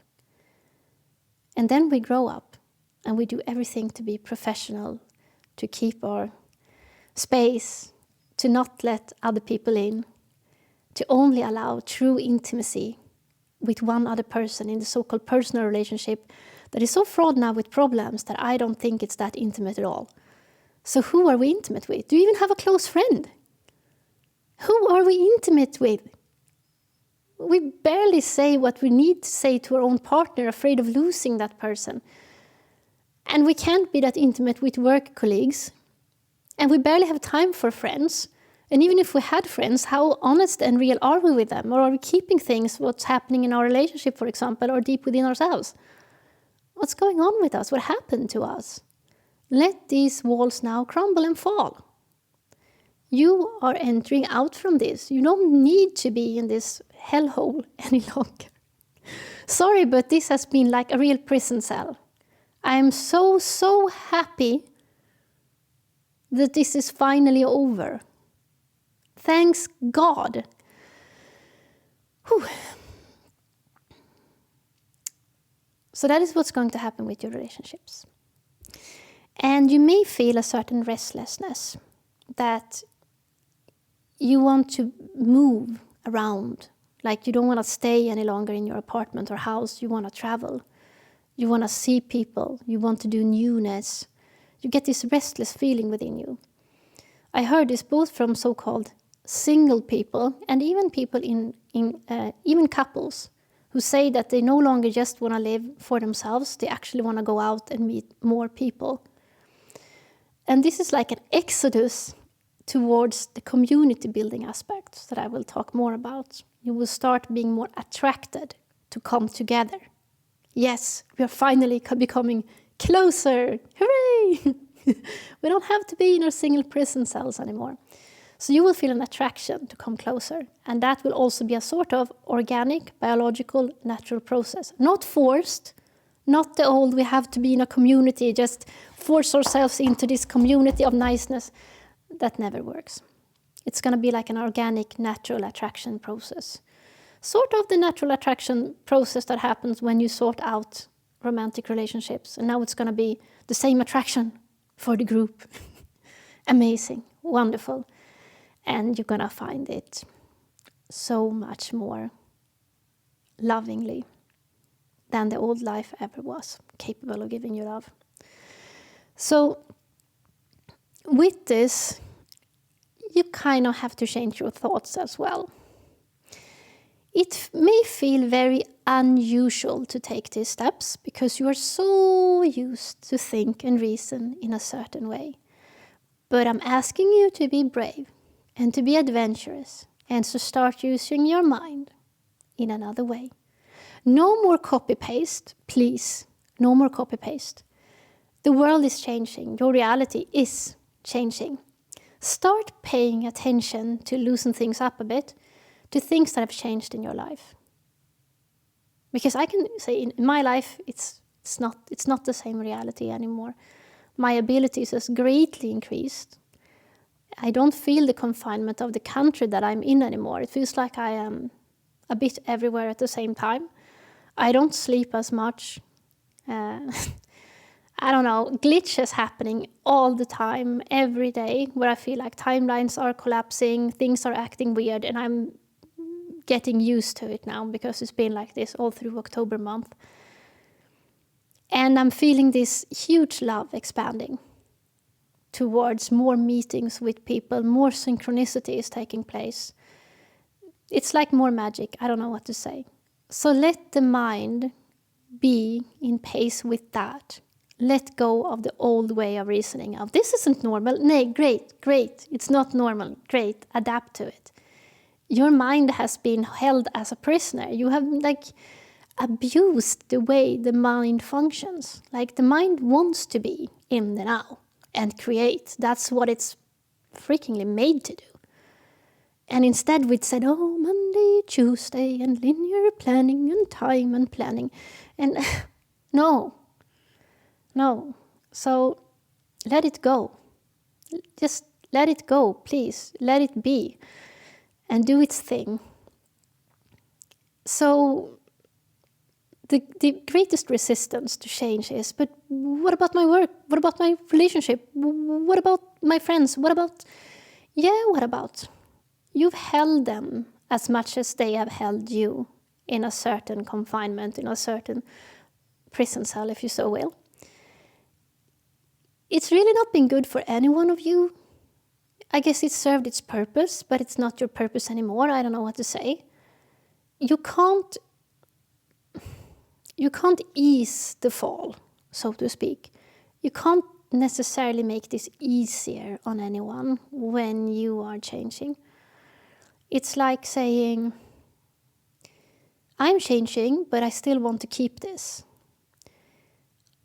And then we grow up and we do everything to be professional, to keep our space, to not let other people in, to only allow true intimacy with one other person in the so-called personal relationship that is so fraught now with problems that I don't think it's that intimate at all. So who are we intimate with? Do you even have a close friend? Who are we intimate with? We barely say what we need to say to our own partner, afraid of losing that person. And we can't be that intimate with work colleagues. And we barely have time for friends. And even if we had friends, how honest and real are we with them? Or are we keeping things, what's happening in our relationship, for example, or deep within ourselves? What's going on with us? What happened to us? Let these walls now crumble and fall. You are entering out from this. You don't need to be in this hellhole any longer. Sorry, but this has been like a real prison cell. I am so happy that this is finally over. Thanks God. Whew. So that is what's going to happen with your relationships. And you may feel a certain restlessness, that you want to move around, like you don't want to stay any longer in your apartment or house. You want to travel. You want to see people. You want to do newness. You get this restless feeling within you. I heard this both from so-called single people and even people even couples who say that they no longer just want to live for themselves. They actually want to go out and meet more people. And this is like an exodus towards the community building aspects that I will talk more about. You will start being more attracted to come together. Yes, we are finally becoming closer. Hooray! We don't have to be in our single prison cells anymore. So you will feel an attraction to come closer. And that will also be a sort of organic, biological, natural process. Not forced, not the old we have to be in a community, just force ourselves into this community of niceness. That never works. It's going to be like an organic, natural attraction process. Sort of the natural attraction process that happens when you sort out romantic relationships. And now it's going to be the same attraction for the group. Amazing, wonderful. And you're going to find it so much more lovingly than the old life ever was, capable of giving you love. So with this, you kind of have to change your thoughts as well. It may feel very unusual to take these steps because you are so used to think and reason in a certain way. But I'm asking you to be brave and to be adventurous and to start using your mind in another way. No more copy-paste, please. No more copy-paste. The world is changing. Your reality is changing. Start paying attention to loosen things up a bit, to things that have changed in your life. Because I can say in my life, it's not the same reality anymore. My abilities has greatly increased. I don't feel the confinement of the country that I'm in anymore. It feels like I am a bit everywhere at the same time. I don't sleep as much. I don't know, glitches happening all the time, every day, where I feel like timelines are collapsing, things are acting weird, and I'm getting used to it now because it's been like this all through October month. And I'm feeling this huge love expanding towards more meetings with people, more synchronicity is taking place. It's like more magic, I don't know what to say. So let the mind be in pace with that. Let go of the old way of reasoning of this isn't normal. Nay, great, it's not normal, great, adapt to it. Your mind has been held as a prisoner. You have abused the way the mind functions. Like the mind wants to be in the now and create. That's what it's freakingly made to do. And instead we'd said, oh, Monday, Tuesday, and linear planning and time and planning. And no. So let it go. Just let it go, please. Let it be and do its thing. So the greatest resistance to change is, but what about my work? What about my relationship? What about my friends? What about? You've held them as much as they have held you in a certain confinement, in a certain prison cell, if you so will. It's really not been good for any one of you. I guess it served its purpose, but it's not your purpose anymore. I don't know what to say. You can't ease the fall, so to speak. You can't necessarily make this easier on anyone when you are changing. It's like saying, I'm changing, but I still want to keep this.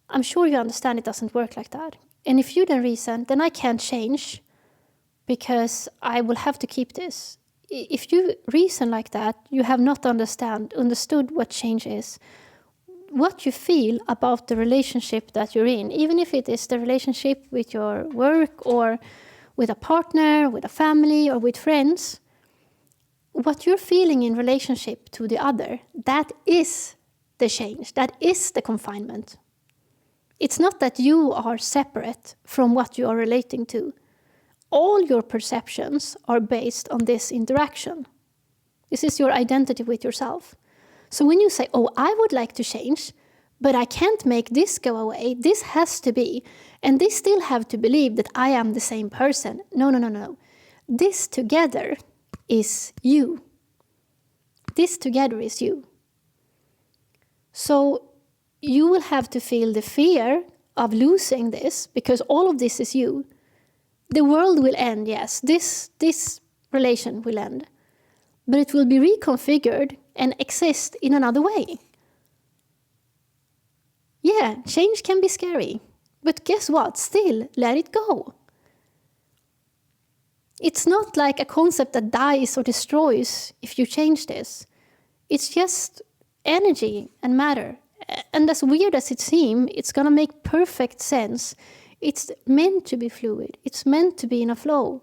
I'm sure you understand it doesn't work like that. And if you then reason, then I can't change because I will have to keep this. If you reason like that, you have not understood what change is. What you feel about the relationship that you're in, even if it is the relationship with your work or with a partner, with a family, or with friends, what you're feeling in relationship to the other, that is the change, that is the confinement. It's not that you are separate from what you are relating to. All your perceptions are based on this interaction. This is your identity with yourself. So when you say, oh, I would like to change, but I can't make this go away, this has to be, and they still have to believe that I am the same person. No. This together is you. This together is you. So you will have to feel the fear of losing this, because all of this is you. The world will end, yes. This relation will end. But it will be reconfigured and exist in another way. Yeah, change can be scary. But guess what? Still, let it go. It's not like a concept that dies or destroys if you change this. It's just energy and matter. And as weird as it seems, it's going to make perfect sense. It's meant to be fluid. It's meant to be in a flow.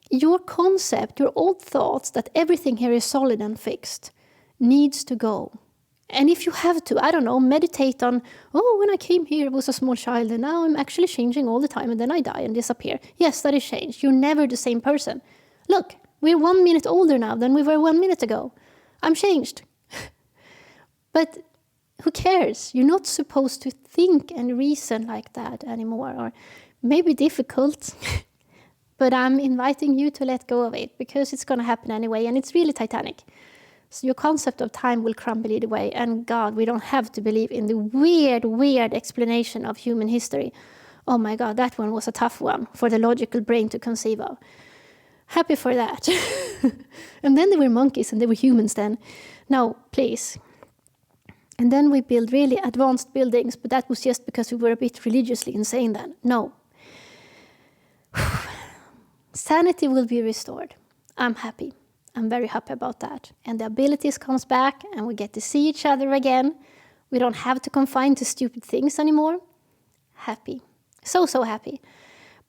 Your concept, your old thoughts that everything here is solid and fixed, needs to go. And if you have to, I don't know, meditate on, oh, when I came here, I was a small child, and now I'm actually changing all the time, and then I die and disappear. Yes, that is change. You're never the same person. Look, we're 1 minute older now than we were 1 minute ago. I'm changed. But who cares? You're not supposed to think and reason like that anymore. Or maybe difficult, but I'm inviting you to let go of it, because it's going to happen anyway, and it's really Titanic. So your concept of time will crumble either way. And God, we don't have to believe in the weird explanation of human history. Oh my God, that one was a tough one for the logical brain to conceive of. Happy for that. And then they were monkeys and they were humans then. No, please. And then we build really advanced buildings, but that was just because we were a bit religiously insane then. No. Sanity will be restored. I'm happy. I'm very happy about that. And the abilities comes back, and we get to see each other again. We don't have to confine to stupid things anymore. Happy. So happy.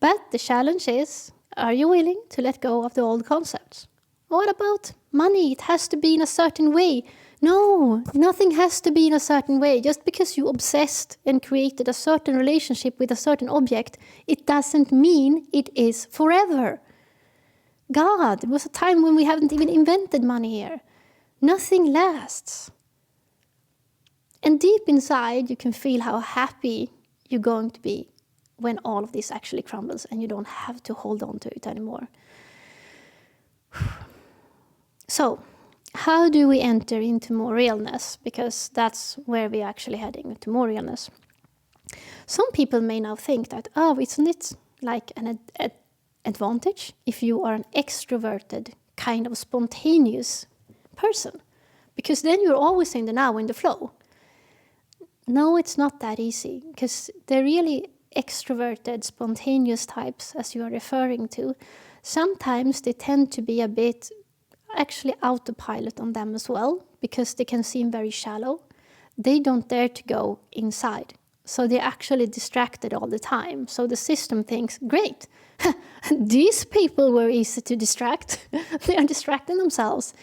But the challenge is, are you willing to let go of the old concepts? What about money? It has to be in a certain way. No, nothing has to be in a certain way. Just because you obsessed and created a certain relationship with a certain object, it doesn't mean it is forever. God, there was a time when we haven't even invented money here. Nothing lasts. And deep inside, you can feel how happy you're going to be when all of this actually crumbles and you don't have to hold on to it anymore. So, how do we enter into more realness? Because that's where we're actually heading, to more realness. Some people may now think that, isn't it like an advantage if you are an extroverted, kind of spontaneous person? Because then you're always in the now, in the flow. No, it's not that easy, because the really extroverted, spontaneous types, as you are referring to, sometimes they tend to be a bit actually autopilot on them as well, because they can seem very shallow. They don't dare to go inside. So they're actually distracted all the time. So the system thinks, great, these people were easy to distract. They are distracting themselves.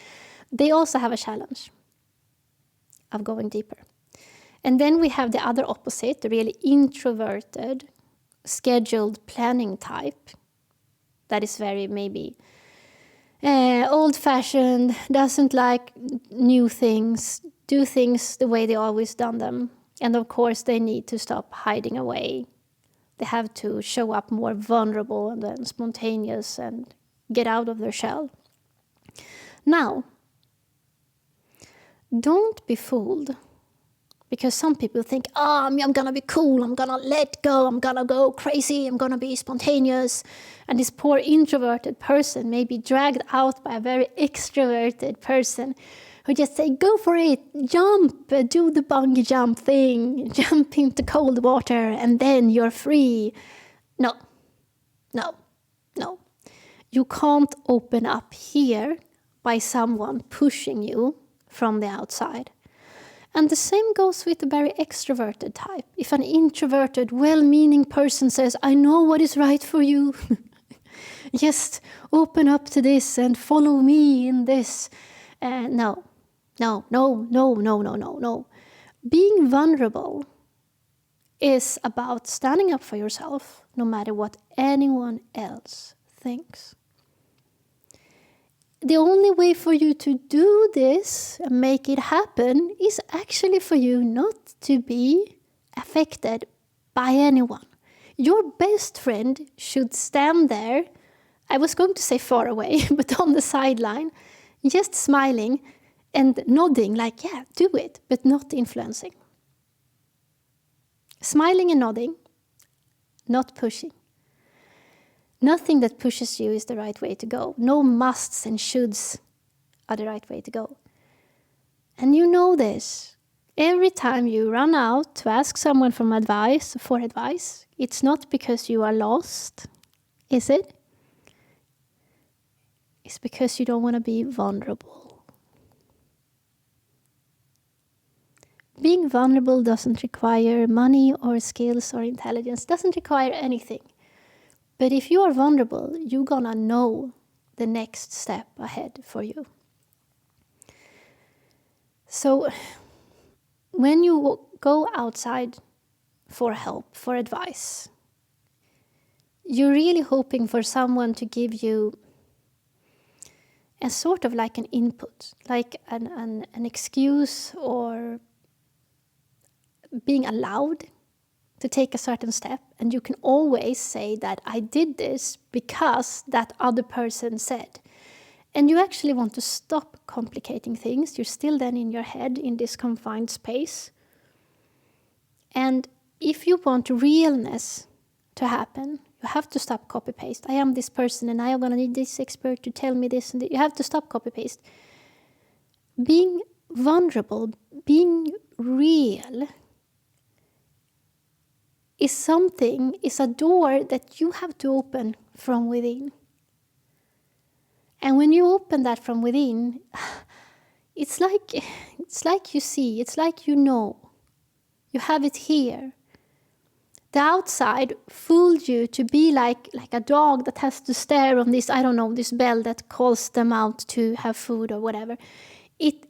They also have a challenge of going deeper. And then we have the other opposite, the really introverted, scheduled planning type. That is very maybe old-fashioned, doesn't like new things, do things the way they always done them. And of course, they need to stop hiding away. They have to show up more vulnerable and then spontaneous and get out of their shell. Now, don't be fooled. Because some people think, I'm going to be cool, I'm going to let go, I'm going to go crazy, I'm going to be spontaneous. And this poor introverted person may be dragged out by a very extroverted person who just say, go for it, jump, do the bungee jump thing, jump into cold water, and then you're free. No. You can't open up here by someone pushing you from the outside. And the same goes with the very extroverted type. If an introverted, well-meaning person says, I know what is right for you, just open up to this and follow me in this. No. Being vulnerable is about standing up for yourself, no matter what anyone else thinks. The only way for you to do this and make it happen is actually for you not to be affected by anyone. Your best friend should stand there, I was going to say far away, but on the sideline, just smiling and nodding like, yeah, do it, but not influencing. Smiling and nodding, not pushing. Nothing that pushes you is the right way to go. No musts and shoulds are the right way to go. And you know this. Every time you run out to ask someone for advice, it's not because you are lost, is it? It's because you don't want to be vulnerable. Being vulnerable doesn't require money or skills or intelligence, doesn't require anything. But if you are vulnerable, you're gonna know the next step ahead for you. So when you go outside for help, for advice, you're really hoping for someone to give you a sort of like an input, like an excuse or being allowed to take a certain step, and you can always say that I did this because that other person said. And you actually want to stop complicating things. You're still then in your head in this confined space. And if you want realness to happen, you have to stop copy-paste. I am this person and I am going to need this expert to tell me this. And you have to stop copy-paste. Being vulnerable, being real, is a door that you have to open from within. And when you open that from within, it's like you see, it's like you know. You have it here. The outside fooled you to be like a dog that has to stare on this, this bell that calls them out to have food or whatever. It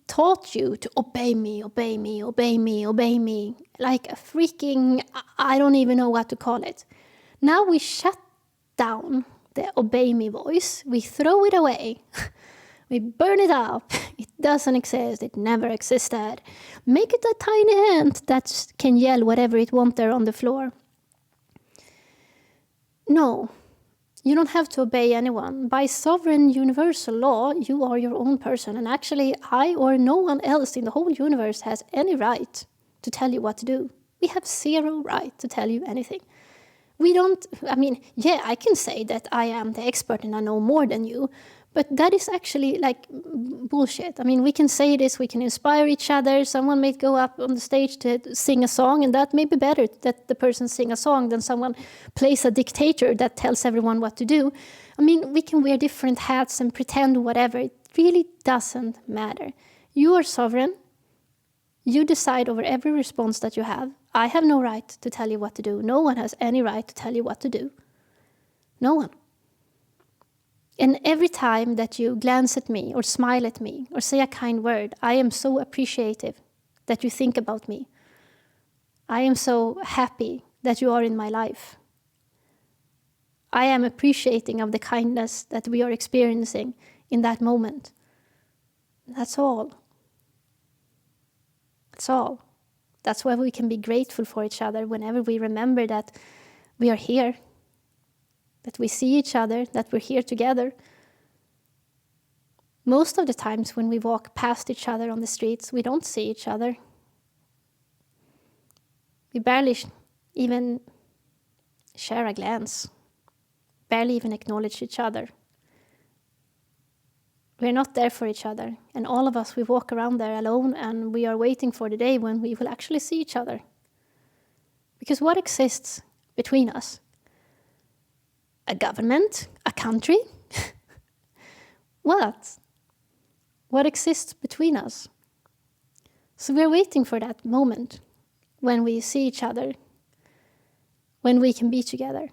taught you to obey me, like a freaking, I don't even know what to call it. Now we shut down the obey me voice, we throw it away, we burn it up, it doesn't exist, it never existed. Make it a tiny ant that can yell whatever it wants there on the floor. No. You don't have to obey anyone. By sovereign universal law, you are your own person. And actually, I or no one else in the whole universe has any right to tell you what to do. We have zero right to tell you anything. I can say that I am the expert and I know more than you, but that is actually like bullshit. We can say this, we can inspire each other. Someone may go up on the stage to sing a song, and that may be better that the person sing a song than someone plays a dictator that tells everyone what to do. We can wear different hats and pretend whatever. It really doesn't matter. You are sovereign. You decide over every response that you have. I have no right to tell you what to do. No one has any right to tell you what to do. No one. And every time that you glance at me or smile at me or say a kind word, I am so appreciative that you think about me. I am so happy that you are in my life. I am appreciating of the kindness that we are experiencing in that moment. That's all. That's all. That's why we can be grateful for each other whenever we remember that we are here, that we see each other, that we're here together. Most of the times when we walk past each other on the streets, we don't see each other. We barely even share a glance, barely even acknowledge each other. We're not there for each other, and all of us, we walk around there alone, and we are waiting for the day when we will actually see each other. Because what exists between us? A government? A country? What? What exists between us? So we're waiting for that moment when we see each other, when we can be together.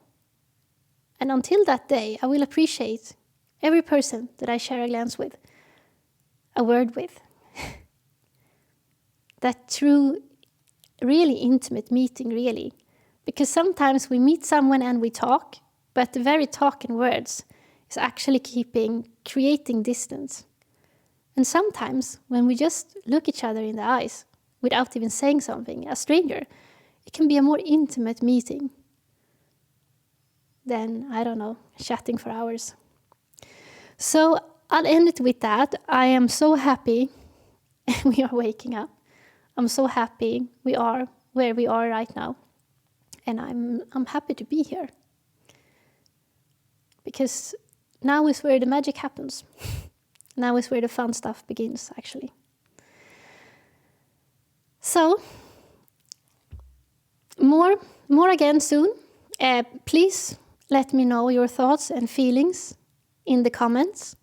And until that day, I will appreciate every person that I share a glance with, a word with. That true, really intimate meeting, really. Because sometimes we meet someone and we talk, but the very talk and words is actually creating distance. And sometimes when we just look each other in the eyes without even saying something, a stranger, it can be a more intimate meeting than, I don't know, chatting for hours. So I'll end it with that. I am so happy we are waking up. I'm so happy we are where we are right now. And I'm happy to be here. Because now is where the magic happens. Now is where the fun stuff begins, actually. So, more again soon. Please let me know your thoughts and feelings in the comments.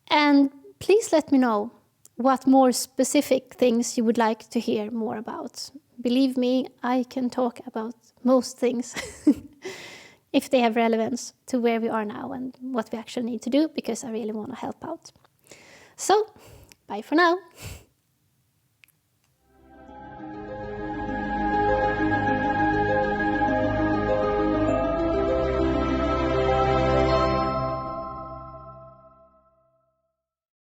And please let me know what more specific things you would like to hear more about. Believe me, I can talk about most things if they have relevance to where we are now and what we actually need to do, because I really want to help out. So, bye for now.